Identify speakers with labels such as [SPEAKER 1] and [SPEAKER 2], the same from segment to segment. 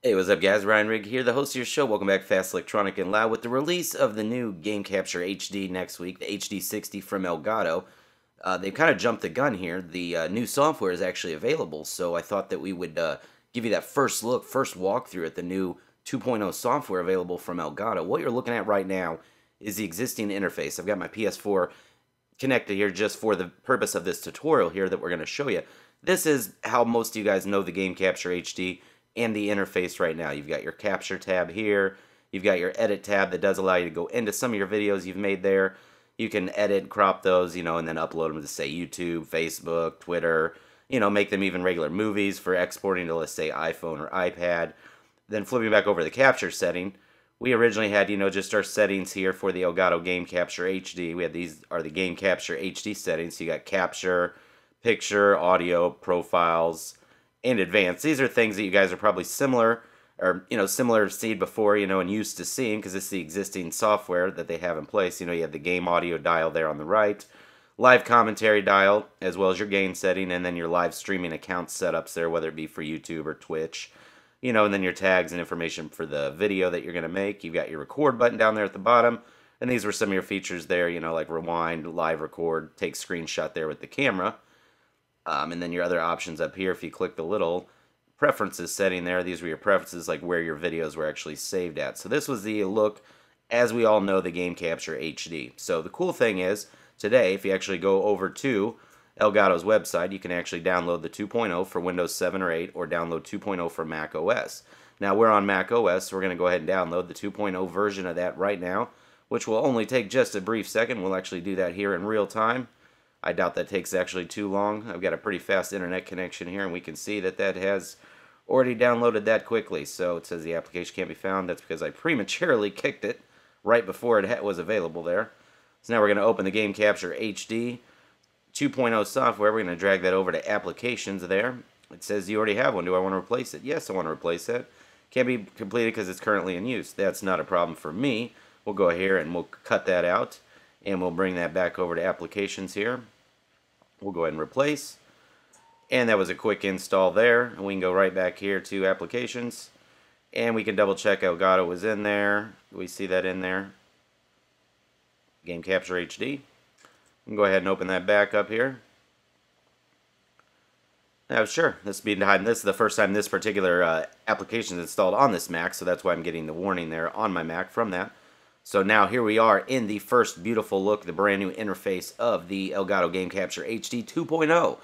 [SPEAKER 1] Hey, what's up guys? Ryan Rigg here, the host of your show. Welcome back Fast Electronic and Loud. With the release of the new Game Capture HD next week, the HD60 from Elgato, they've kind of jumped the gun here. The new software is actually available, so I thought that we would give you that first look, first walkthrough at the new 2.0 software available from Elgato. What you're looking at right now is the existing interface. I've got my PS4 connected here just for the purpose of this tutorial here that we're going to show you. This is how most of you guys know the Game Capture HD and the interface right now. You've got your capture tab here, you've got your edit tab that does allow you to go into some of your videos you've made there. You can edit and crop those, and then upload them to, say, YouTube, Facebook, Twitter, make them even regular movies for exporting to, let's say, iPhone or iPad. Then flipping back over the capture setting, we originally had, just our settings here for the Elgato Game Capture HD. We had these are the Game Capture HD settings. So you got capture, picture, audio, profiles, and advanced. These are things that you guys are probably similar to see before, and used to seeing because it's the existing software that they have in place. You have the game audio dial there on the right, live commentary dial, as well as your gain setting, and then your live streaming account setups there, whether it be for YouTube or Twitch, and then your tags and information for the video that you're going to make. You've got your record button down there at the bottom, and these were some of your features there, like rewind, live record, take screenshot there with the camera. And then your other options up here, if you click the little preferences setting there, these were your preferences, like where your videos were actually saved at. So this was the look, as we all know, the Game Capture HD. So the cool thing is, today, if you actually go over to Elgato's website, you can actually download the 2.0 for Windows 7 or 8, or download 2.0 for Mac OS. Now, we're on Mac OS, so we're going to go ahead and download the 2.0 version of that right now, which will only take just a brief second. We'll actually do that here in real time. I doubt that takes actually too long. I've got a pretty fast internet connection here, and we can see that that has already downloaded that quickly. So it says the application can't be found. That's because I prematurely kicked it right before it was available there. So now we're going to open the Game Capture HD 2.0 software. We're going to drag that over to applications there. It says you already have one. Do I want to replace it? Yes, I want to replace it. Can't be completed because it's currently in use. That's not a problem for me. We'll go here and we'll cut that out, and we'll bring that back over to applications here. We'll go ahead and replace, and that was a quick install there. And we can go right back here to applications, and we can double check Elgato was in there. We see that in there, Game Capture HD. We can go ahead and open that back up here. Now, sure, this is the first time this particular application is installed on this Mac, so that's why I'm getting the warning there on my Mac from that. So now here we are in the first beautiful look, the brand new interface of the Elgato Game Capture HD 2.0.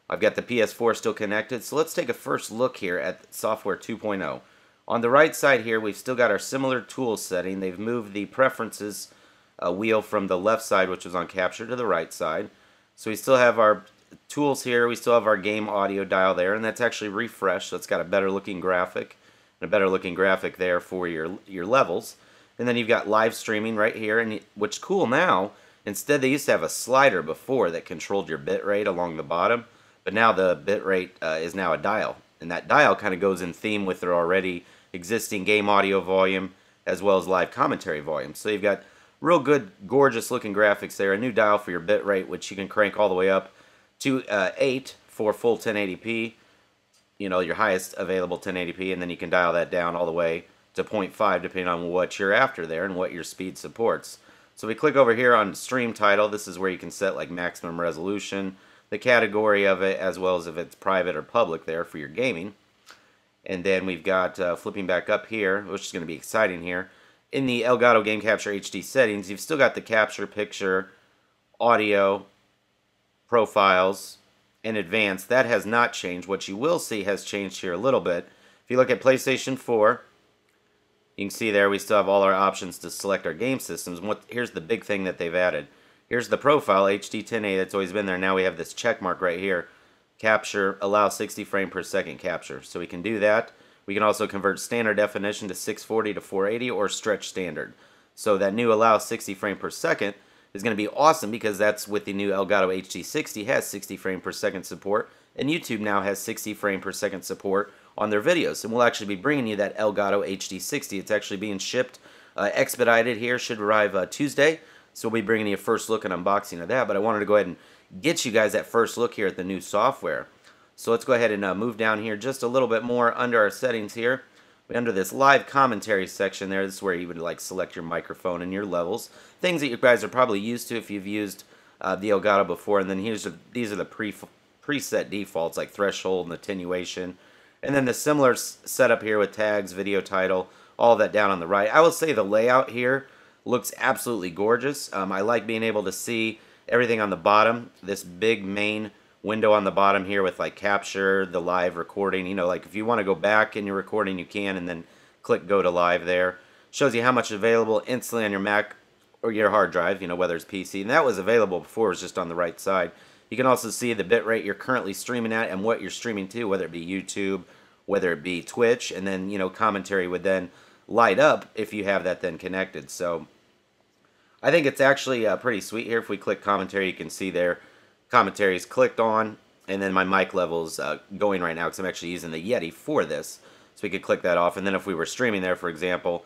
[SPEAKER 1] I've got the PS4 still connected, so let's take a first look here at software 2.0. On the right side here, we've still got our similar tools setting. They've moved the preferences wheel from the left side, which was on capture, to the right side. So we still have our tools here. We still have our game audio dial there, and that's actually refreshed, so it's got a better looking graphic, and a better looking graphic there for your levels. And then you've got live streaming right here, and what's cool now, instead they used to have a slider before that controlled your bit rate along the bottom, but now the bit rate is now a dial, and that dial kind of goes in theme with their already existing game audio volume as well as live commentary volume. So you've got real good, gorgeous looking graphics there, a new dial for your bit rate, which you can crank all the way up to 8 for full 1080p, your highest available 1080p, and then you can dial that down all the way to 0.5 depending on what you're after there and what your speed supports. So we click over here on stream title. This is where you can set like maximum resolution, the category of it, as well as if it's private or public there for your gaming. And then we've got flipping back up here, which is going to be exciting here. In the Elgato Game Capture HD settings, you've still got the capture, picture, audio, profiles, and advanced. That has not changed. What you will see has changed here a little bit. If you look at PlayStation 4, you can see there we still have all our options to select our game systems. And here's the big thing that they've added. Here's the profile, HD 1080, that's always been there. Now we have this check mark right here. Capture, allow 60 frame per second capture. So we can do that. We can also convert standard definition to 640 to 480 or stretch standard. So that new allow 60 frame per second is going to be awesome because that's with the new Elgato HD60 has 60 frame per second support, and YouTube now has 60 frame per second support on their videos. And we'll actually be bringing you that Elgato HD60. It's actually being shipped expedited here, should arrive Tuesday. So we'll be bringing you a first look and unboxing of that. But I wanted to go ahead and get you guys that first look here at the new software. So let's go ahead and move down here just a little bit more under our settings here. under this live commentary section there, this is where you would like select your microphone and your levels. Things that you guys are probably used to if you've used the Elgato before. And then these are the preset defaults like threshold and attenuation. And then the similar setup here with tags, video title, all of that down on the right. I will say the layout here looks absolutely gorgeous. I like being able to see everything on the bottom. This big main window on the bottom here with like capture, the live recording. You know, like if you want to go back in your recording, you can, and then click go to live there. Shows you how much is available instantly on your Mac or your hard drive, you know, whether it's PC. And that was available before, it was just on the right side. You can also see the bitrate you're currently streaming at and what you're streaming to, whether it be YouTube, whether it be Twitch, and then, you know, commentary would then light up if you have that then connected. So I think it's actually pretty sweet here. If we click commentary, you can see there commentary is clicked on, and then my mic level's going right now because I'm actually using the Yeti for this. So we could click that off, and then if we were streaming there, for example,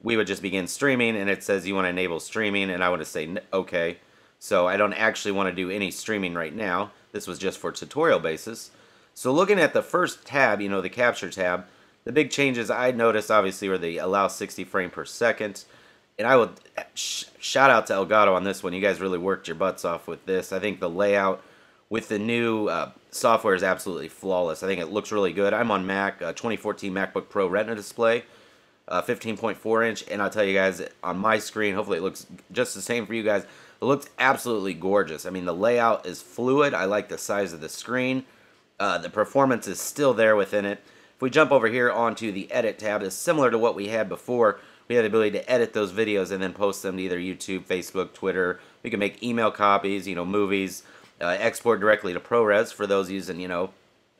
[SPEAKER 1] we would just begin streaming, and it says you want to enable streaming, and I want to say okay. So I don't actually want to do any streaming right now. This was just for tutorial basis. So looking at the first tab, you know, the capture tab, the big changes I noticed obviously were the allow 60 frames per second. And I would shout out to Elgato on this one. You guys really worked your butts off with this. I think the layout with the new software is absolutely flawless. I think it looks really good. I'm on Mac, 2014 MacBook Pro Retina display, 15.4 inch. And I'll tell you guys, on my screen, hopefully it looks just the same for you guys. It looks absolutely gorgeous. I mean, the layout is fluid. I like the size of the screen. The performance is still there within it. If we jump over here onto the Edit tab, it's similar to what we had before. We had the ability to edit those videos and then post them to either YouTube, Facebook, Twitter. We can make email copies, you know, movies, export directly to ProRes for those using, you know,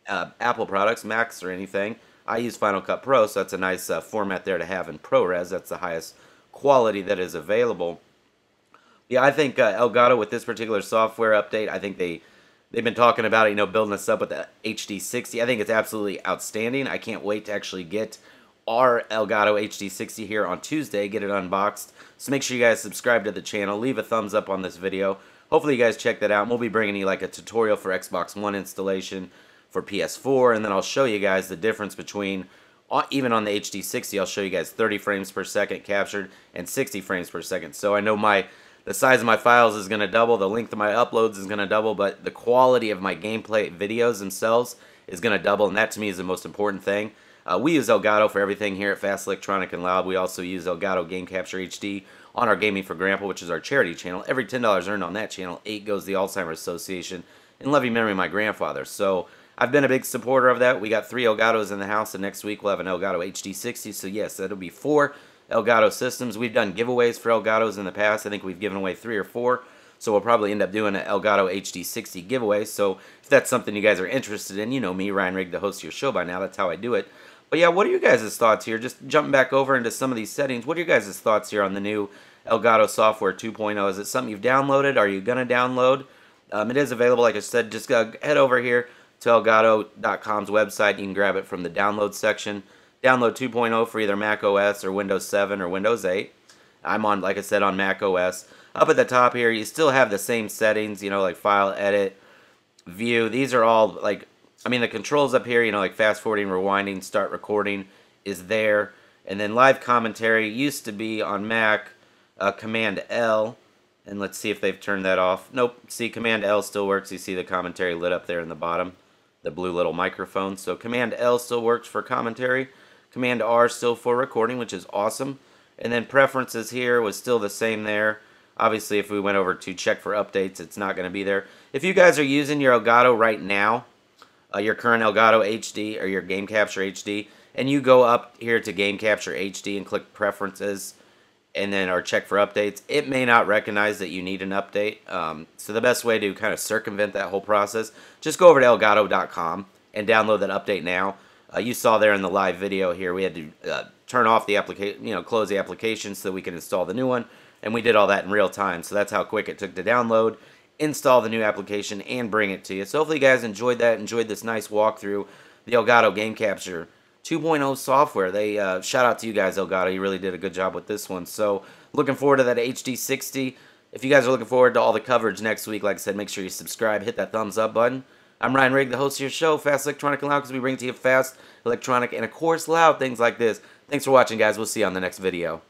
[SPEAKER 1] Apple products, Macs or anything. I use Final Cut Pro, so that's a nice format there to have in ProRes. That's the highest quality that is available. Yeah, I think Elgato with this particular software update, I think they've been talking about it, you know, building us up with the HD60. I think it's absolutely outstanding. I can't wait to actually get our Elgato HD60 here on Tuesday, get it unboxed. So make sure you guys subscribe to the channel, leave a thumbs up on this video. Hopefully you guys check that out. And we'll be bringing you like a tutorial for Xbox One installation, for PS4, and then I'll show you guys the difference between, even on the HD60, I'll show you guys 30 frames per second captured and 60 frames per second. So I know the size of my files is going to double, the length of my uploads is going to double, but the quality of my gameplay videos themselves is going to double, and that to me is the most important thing. We use Elgato for everything here at Fast Electronic and Loud. We also use Elgato Game Capture HD on our Gaming for Grandpa, which is our charity channel. Every $10 earned on that channel, 8 goes to the Alzheimer Association in loving memory of my grandfather. So I've been a big supporter of that. We got 3 Elgatos in the house, and next week we'll have an Elgato HD60. So yes, that'll be 4 Elgato systems. We've done giveaways for Elgatos in the past. I think we've given away 3 or 4. So we'll probably end up doing an Elgato HD60 giveaway. So if that's something you guys are interested in, you know me, Ryan Rigg, the host of your show by now. That's how I do it. But yeah, what are you guys' thoughts here? Just jumping back over into some of these settings, what are you guys' thoughts here on the new Elgato software 2.0? Is it something you've downloaded? Are you going to download? It is available, like I said. Just head over here to Elgato.com's website. You can grab it from the download section. Download 2.0 for either Mac OS or Windows 7 or Windows 8. I'm on, like I said, on Mac OS. Up at the top here, you still have the same settings, you know, like File, Edit, View. These are all, like, I mean, the controls up here, you know, like fast forwarding, rewinding, start recording is there. And then live commentary used to be on Mac, Command L. And let's see if they've turned that off. Nope. See, Command L still works. You see the commentary lit up there in the bottom, the blue little microphone. So Command L still works for commentary. Command R still for recording, which is awesome. And then preferences here was still the same there. Obviously, if we went over to check for updates, it's not going to be there. If you guys are using your Elgato right now, your current Elgato HD or your Game Capture HD, and you go up here to Game Capture HD and click Preferences, and then or check for updates, it may not recognize that you need an update. So the best way to kind of circumvent that whole process, just go over to Elgato.com and download that update now. You saw there in the live video here, we had to turn off the application, you know, close the application so that we can install the new one, and we did all that in real time. So that's how quick it took to download, install the new application, and bring it to you. So hopefully you guys enjoyed that, enjoyed this nice walkthrough, the Elgato Game Capture 2.0 software. They shout out to you guys, Elgato. You really did a good job with this one. So looking forward to that HD60. If you guys are looking forward to all the coverage next week, like I said, make sure you subscribe, hit that thumbs up button. I'm Ryan Rigg, the host of your show, Fast Electronic and Loud, because we bring to you fast, electronic, and of course loud things like this. Thanks for watching, guys. We'll see you on the next video.